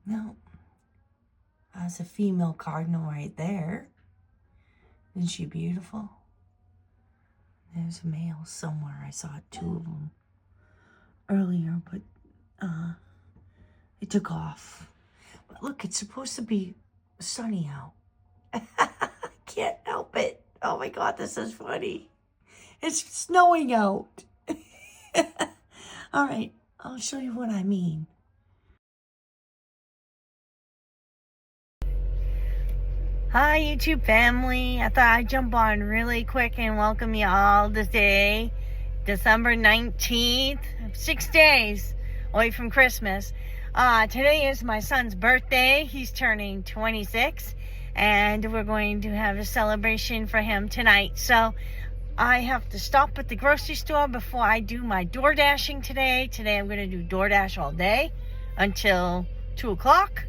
No. That's a female cardinal right there. Isn't she beautiful? There's a male somewhere. I saw two of them earlier, but it took off. But look, it's supposed to be sunny out. I can't help it. Oh my God, this is funny. It's snowing out. All right, I'll show you what I mean. Hi, YouTube family. I thought I'd jump on really quick and welcome you all today, December 19th, 6 days away from Christmas. Today is my son's birthday. He's turning 26, and we're going to have a celebration for him tonight. So I have to stop at the grocery store before I do my door dashing today. Today I'm going to do DoorDash all day until 2 o'clock.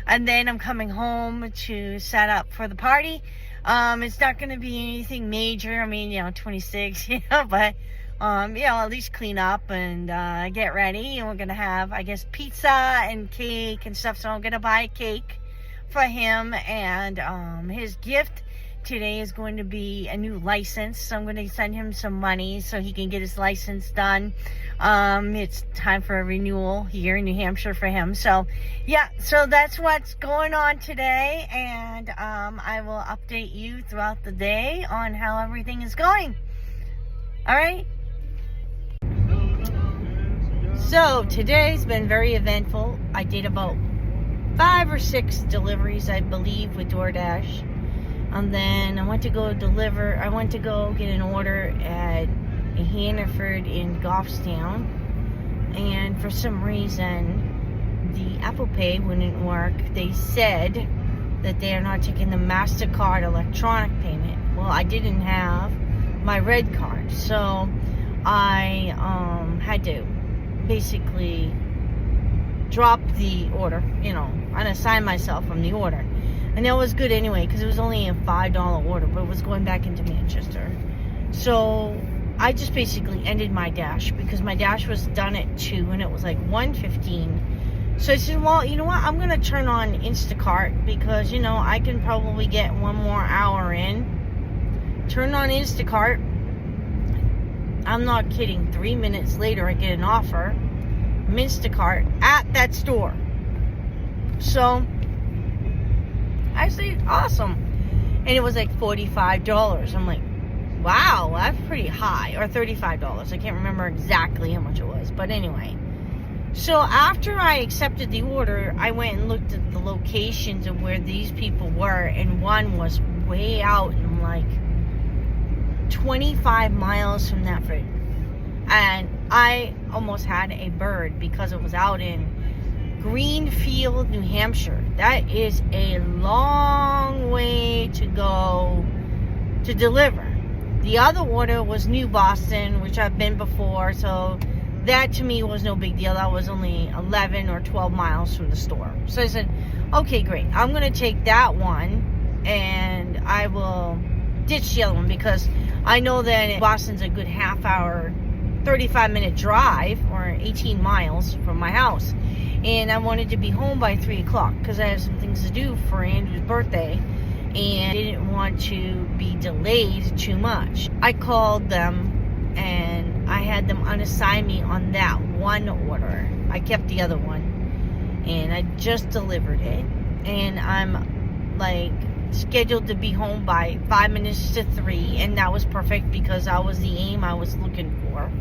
And then I'm coming home to set up for the party. It's not going to be anything major. I mean, 26, but, at least clean up and get ready. And we're going to have, I guess, pizza and cake and stuff. So I'm going to buy a cake for him. And his gift today is going to be a new license. So I'm going to send him some money so he can get his license done. It's time for a renewal here in New Hampshire for him. So yeah, so that's what's going on today, and I will update you throughout the day on how everything is going. All right. So today's been very eventful. I did about 5 or 6 deliveries, I believe, with DoorDash. And then I went to go get an order at Hannaford in Goffstown, and for some reason the Apple Pay wouldn't work. They said that they are not taking the MasterCard electronic payment. Well, I didn't have my red card, so I had to basically drop the order, unassign myself from the order. And that was good anyway, because it was only a $5 order, but it was going back into Manchester. So I just basically ended my dash, because my dash was done at 2 and it was like 1:15. So I said, well, you know what? I'm going to turn on Instacart, because, I can probably get 1 more hour in. Turn on Instacart. I'm not kidding. 3 minutes later, I get an offer from Instacart at that store. So I said, awesome. And it was like $45. I'm like, wow, that's pretty high. Or $35. I can't remember exactly how much it was. But anyway. So after I accepted the order, I went and looked at the locations of where these people were. And one was way out in like 25 miles from that fruit. And I almost had a bird because it was out in Greenfield, New Hampshire. That is a long way to go to deliver. The other order was New Boston, which I've been before, so that to me was no big deal. That was only 11 or 12 miles from the store. So I said, okay, great. I'm going to take that one, and I will ditch the other one, because I know that Boston's a good half hour, 35-minute drive, or 18 miles from my house. And I wanted to be home by 3 o'clock because I have some things to do for Andrew's birthday. And I didn't want to be delayed too much. I called them and I had them unassign me on that one order. I kept the other one. And I just delivered it. And I'm like scheduled to be home by 5 minutes to 3. And that was perfect, because that was the aim I was looking for.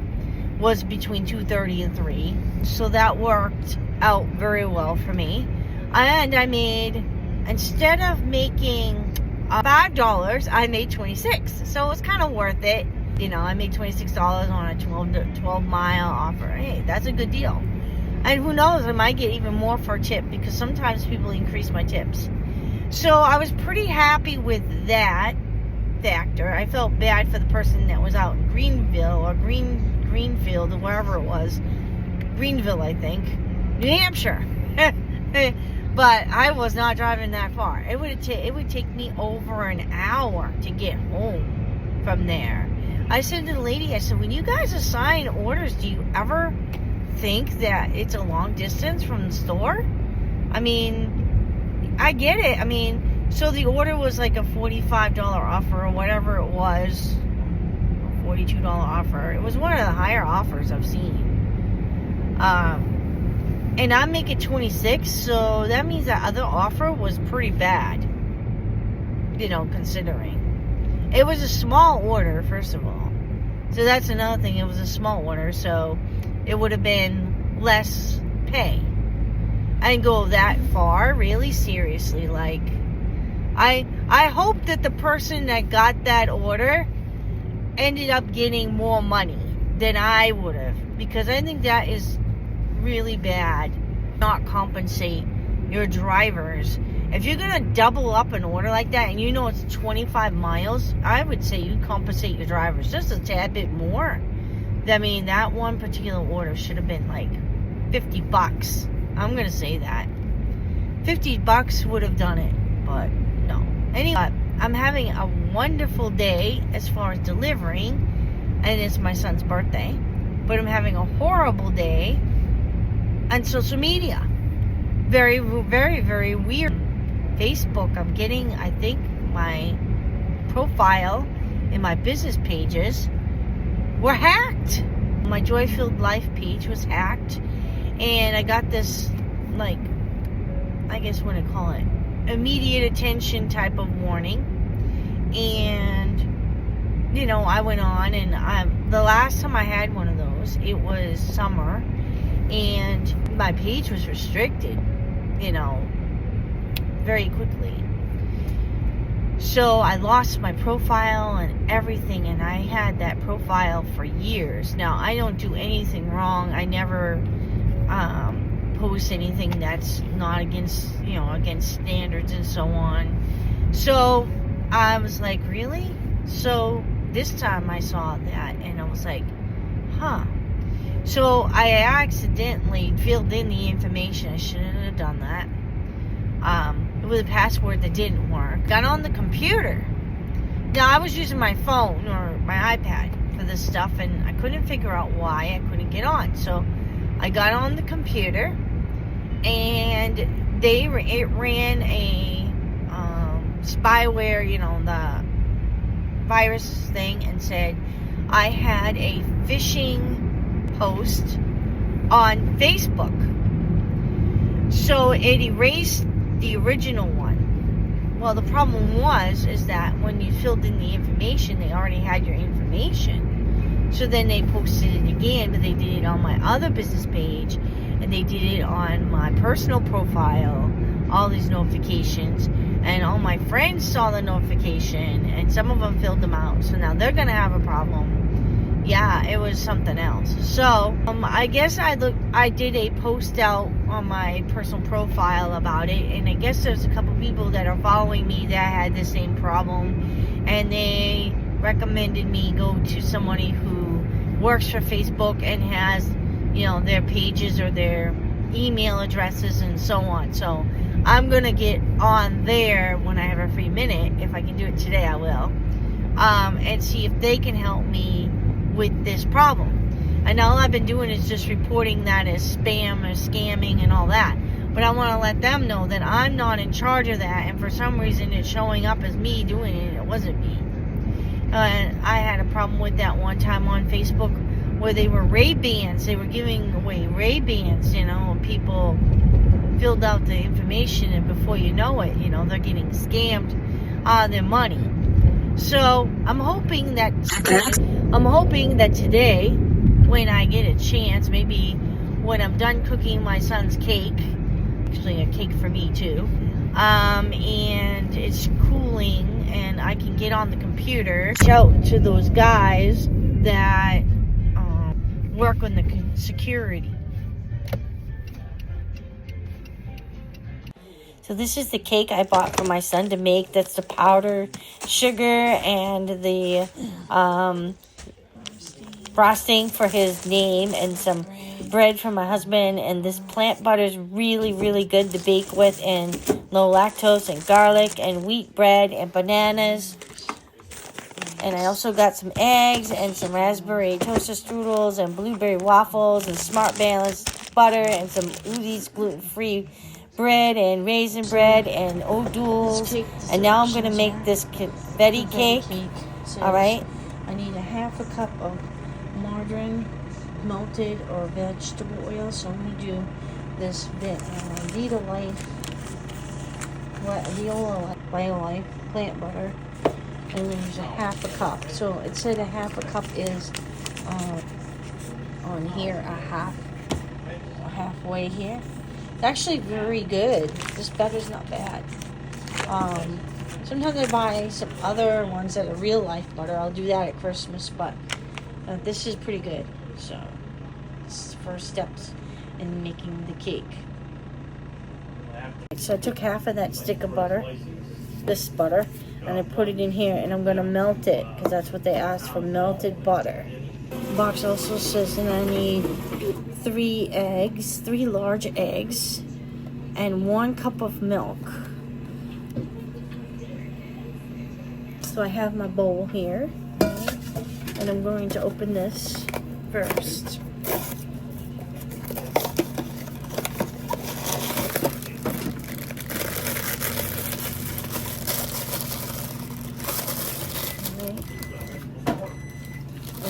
Was between 2:30 and 3. So that worked out very well for me. And I made, instead of making $5, I made $26. So it was kind of worth it. I made $26 on a 12-mile offer. Hey, that's a good deal. And who knows, I might get even more for a tip, because sometimes people increase my tips. So I was pretty happy with that factor. I felt bad for the person that was out in Greenville or Greenfield or wherever it was. Greenville, I think. New Hampshire. But I was not driving that far. It would take me over an hour to get home from there. I said to the lady, I said, when you guys assign orders, do you ever think that it's a long distance from the store? I mean, I get it. I mean, so the order was like a $45 offer or whatever it was. $42 offer. It was one of the higher offers I've seen. And I'm making 26, so that means that other offer was pretty bad. You know, considering. It was a small order, first of all. So that's another thing. It was a small order, so it would have been less pay. I didn't go that far, really, seriously. Like, I hope that the person that got that order ended up getting more money than I would have, because I think that is really bad. Not compensate your drivers. If you're gonna double up an order like that and you know it's 25 miles, I would say you compensate your drivers just a tad bit more. I mean, that one particular order should have been like $50. I'm gonna say that $50 would have done it, but no. Anyway, I'm having a wonderful day as far as delivering, and it's my son's birthday, but I'm having a horrible day on social media. Very, very, very weird. Facebook, I'm getting, I think, my profile and my business pages were hacked. My Joy Filled Life page was hacked, and I got this, like, I guess what I call it, immediate attention type of warning. And, you know, I went on, and the last time I had one of those, it was summer, and my page was restricted, you know, very quickly. So I lost my profile and everything, and I had that profile for years. Now, I don't do anything wrong. I never post anything that's not against, you know, against standards and so on. So I was like, really? So this time I saw that, and I was like, huh. So I accidentally filled in the information. I shouldn't have done that. It was a password that didn't work. Got on the computer. Now, I was using my phone or my iPad for this stuff, and I couldn't figure out why I couldn't get on. So I got on the computer, and it ran a spyware, you know, the virus thing, and said I had a phishing post on Facebook. So it erased the original one. Well, the problem is that when you filled in the information, they already had your information. So then they posted it again, but they did it on my other business page, and they did it on my personal profile, all these notifications, and all my friends saw the notification, and some of them filled them out. So now they're gonna have a problem. Yeah, it was something else. So, I guess I did a post out on my personal profile about it, and I guess there's a couple people that are following me that had the same problem, and they recommended me go to somebody who works for Facebook and has, you know, their pages or their email addresses and so on. So, I'm gonna get on there when I have a free minute. If I can do it today, I will. And see if they can help me with this problem. And all I've been doing is just reporting that as spam or scamming and all that. But I want to let them know that I'm not in charge of that, and for some reason it's showing up as me doing it. It wasn't me. I had a problem with that one time on Facebook where they were Ray-Bans. They were giving away Ray-Bans, you know, and people filled out the information, and before you know it, you know, they're getting scammed on their money. So I'm hoping that today, when I get a chance, maybe when I'm done cooking my son's cake, actually a cake for me too, and it's cooling and I can get on the computer, shout to those guys that work on the security. So this is the cake I bought for my son to make. That's the powdered sugar and the frosting for his name, and some bread for my husband. And this plant butter is really, really good to bake with, and low lactose and garlic and wheat bread and bananas. And I also got some eggs and some raspberry toaster strudels and blueberry waffles and Smart Balance butter and some Udi's gluten-free bread and raisin bread and O'Doul's. And now I'm going to make this confetti cake. All right. I need a half a cup of margarine, melted or vegetable oil. So I'm going to do this Viola plant butter. And then there's a half a cup. So it said a half a cup is on here halfway here. It's actually very good. This butter's not bad. Sometimes I buy some other ones that are real life butter. I'll do that at Christmas, but this is pretty good. So it's the first steps in making the cake. So I took half of that stick of butter, this butter, and I put it in here, and I'm gonna melt it because that's what they asked for, melted butter. The box also says that I need 3 eggs, 3 large eggs, and 1 cup of milk. So I have my bowl here, and I'm going to open this first.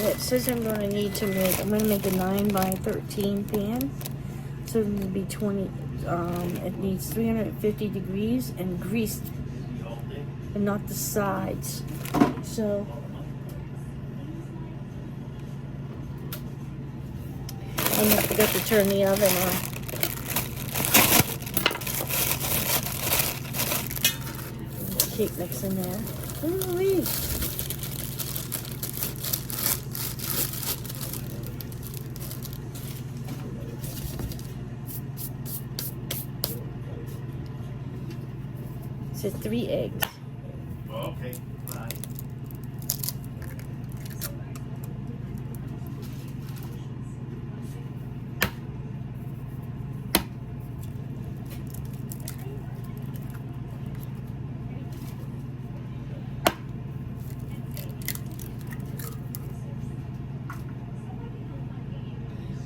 It says I'm going to make a 9 by 13 pan. So it will be 20, it needs 350 degrees and greased, and not the sides. So I forgot to turn the oven on. Cake mix in there. Ooh-wee. It says 3 eggs. Okay. Right.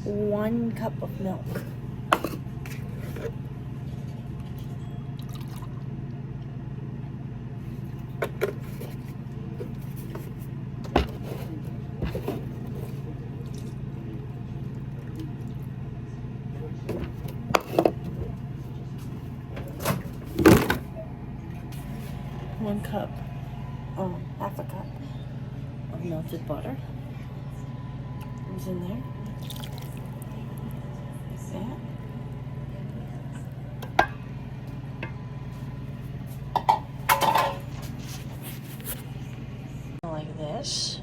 One cup of milk. Half a cup of melted butter goes in there, like that. Like this.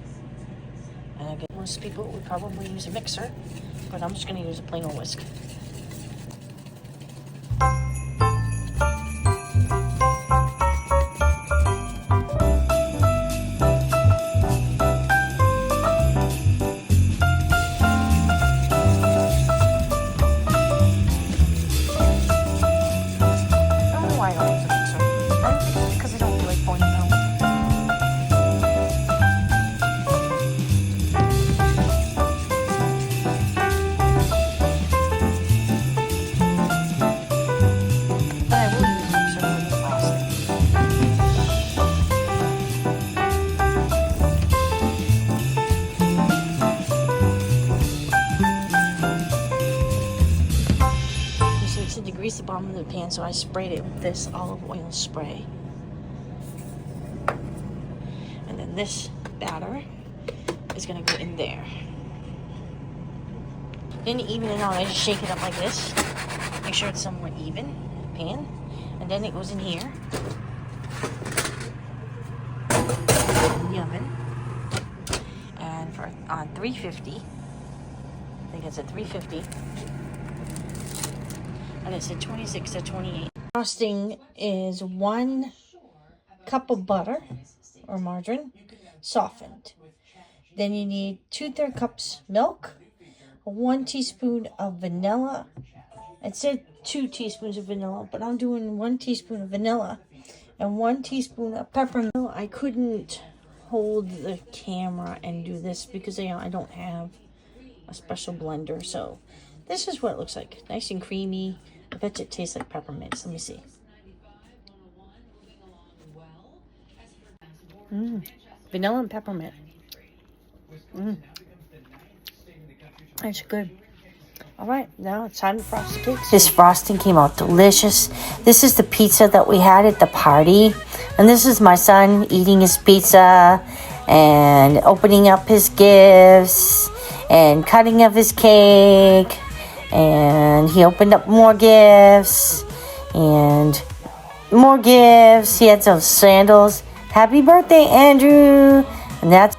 And I get most people would probably use a mixer, but I'm just going to use a plain old whisk. Grease the bottom of the pan, so I sprayed it with this olive oil spray. And then this batter is going to go in there. Then even it out, I just shake it up like this. Make sure it's somewhat even in the pan. And then it goes in here. In the oven. And for on 350. I think it's at 350. And it's at 26 to 28. Frosting is 1 cup of butter or margarine, softened. Then you need 2/3 cups milk, 1 teaspoon of vanilla. It said 2 teaspoons of vanilla, but I'm doing 1 teaspoon of vanilla and 1 teaspoon of peppermint. I couldn't hold the camera and do this because I don't have a special blender. So this is what it looks like. Nice and creamy. I bet you it tastes like peppermints. Let me see. Vanilla and peppermint. That's good. All right, now it's time to frost the cakes. This frosting came out delicious. This is the pizza that we had at the party. And this is my son eating his pizza and opening up his gifts and cutting of his cake. And he opened up more gifts and more gifts. He had some sandals. Happy birthday, Andrew. And that's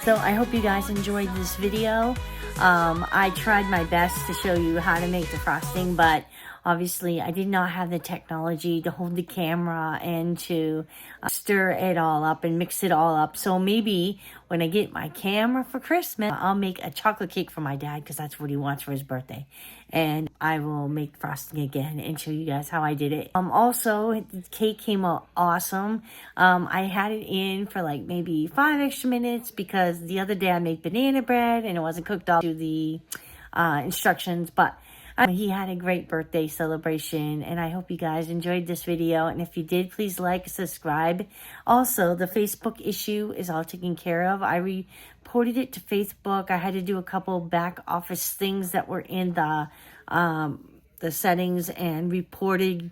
so I hope you guys enjoyed this video. I tried my best to show you how to make the frosting, but obviously I did not have the technology to hold the camera and to stir it all up and mix it all up. So maybe when I get my camera for Christmas, I'll make a chocolate cake for my dad because that's what he wants for his birthday. And I will make frosting again and show you guys how I did it. Also, the cake came out awesome. I had it in for like maybe 5 extra minutes because the other day I made banana bread and it wasn't cooked all to the instructions. But he had a great birthday celebration, and I hope you guys enjoyed this video. And if you did, please like, subscribe. Also, the Facebook issue is all taken care of. I reported it to Facebook. I had to do a couple back office things that were in the settings, and reported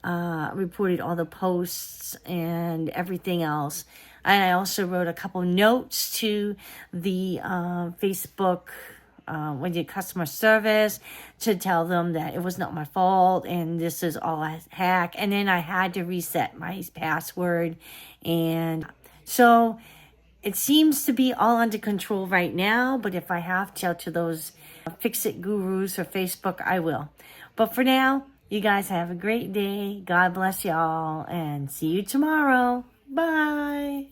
all the posts and everything else. And I also wrote a couple notes to the Facebook when you customer service to tell them that it was not my fault and this is all a hack. And then I had to reset my password. And so it seems to be all under control right now. But if I have to tell to those fix-it gurus or Facebook, I will. But for now, you guys have a great day. God bless y'all and see you tomorrow. Bye.